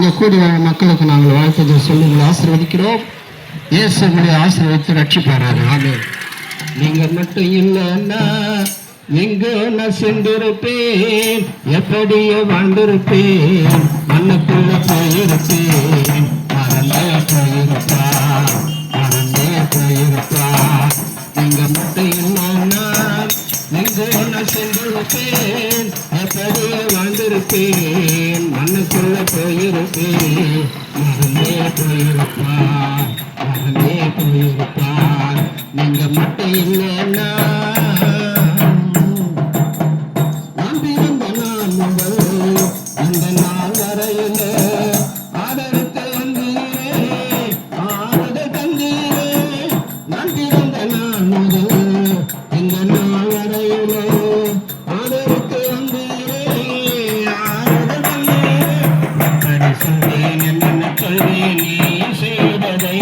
இங்கே கூடி மக்களுக்கு நாங்கள் வாழ்த்துக்களை சொல்லி ஆசீர்வதிக்கிறோம். இயேசு உங்களை ஆசீர்வதித்து ரட்சிப்பாராக. ஆமென். நீங்கள் மட்டும் இல்லைன்னா எங்கோ நான் சென்றிருப்பேன், எப்படியோ வாழ்ந்திருப்பேன், மண்ணுக்குள்ள போயிருப்பேன், மறந்தே போயிருப்பான், மறந்தே போயிருப்பான். நீங்கள் மட்டும் இல்லைன்னா எங்கோ நான் சென்றிருப்பேன், எப்படியோ வாழ்ந்திருப்பேன், மண்ணுக்குள்ள போயிருப்பேன், மறந்தே போயிருப்பான், மறந்தே போயிருப்பான். நீங்க மட்டும் இல்லைன்னா அந்த நாள் வரையில ஆதரத்தை வந்தீரே, ஆறுதல் தந்தீரே. நான் பிறந்த நாள் முதல் இந்த நாள் வரையில ஆதரத்தை வந்தீரே, ஆறுதல் தந்தீரே. அப்படி சொல்வேன் என்னென்ன சொல்வேன் நீ செய்ததை,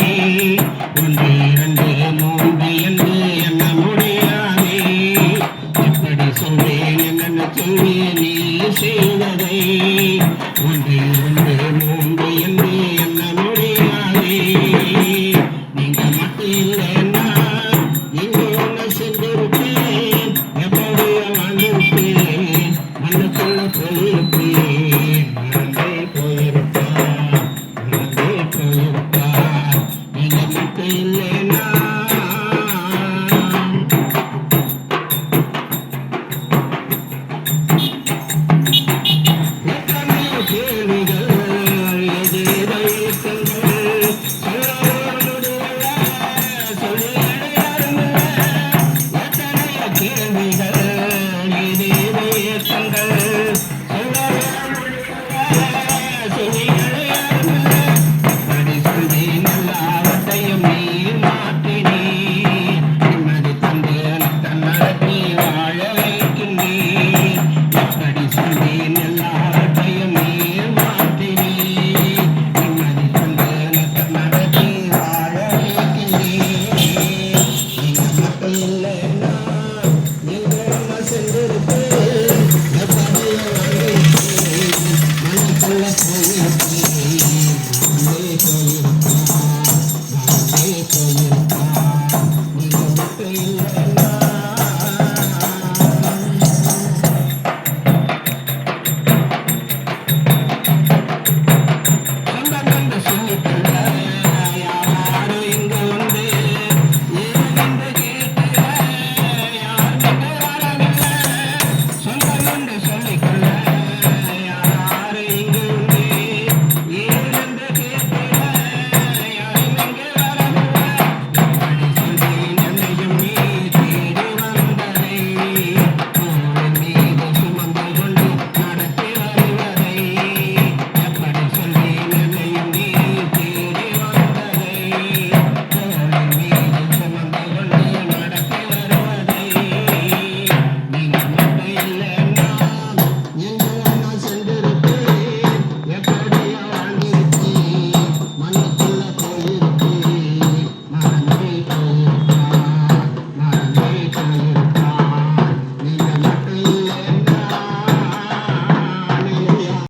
ஒன்று இரண்டு மூன்று என்று எண்ண முடியாதே. எப்படி சொல்வேன் என்னென்ன சொல்வேன் நீ செய்ததை, ஒன்று இரண்டு மூன்று என்று எண்ண முடியாதே. நீங்க மட்டும் இல்லைன்னா எங்கே ஒன்று சென்றிருப்பேன், எப்படியோ வாழ்ந்திருப்பேன், மண்ணுக்குள்ள போயிருப்பேன், மறந்தே போயிருப்பான், மறந்தே போயிருப்பான். நீங்க மட்டும் இல்லைன்னா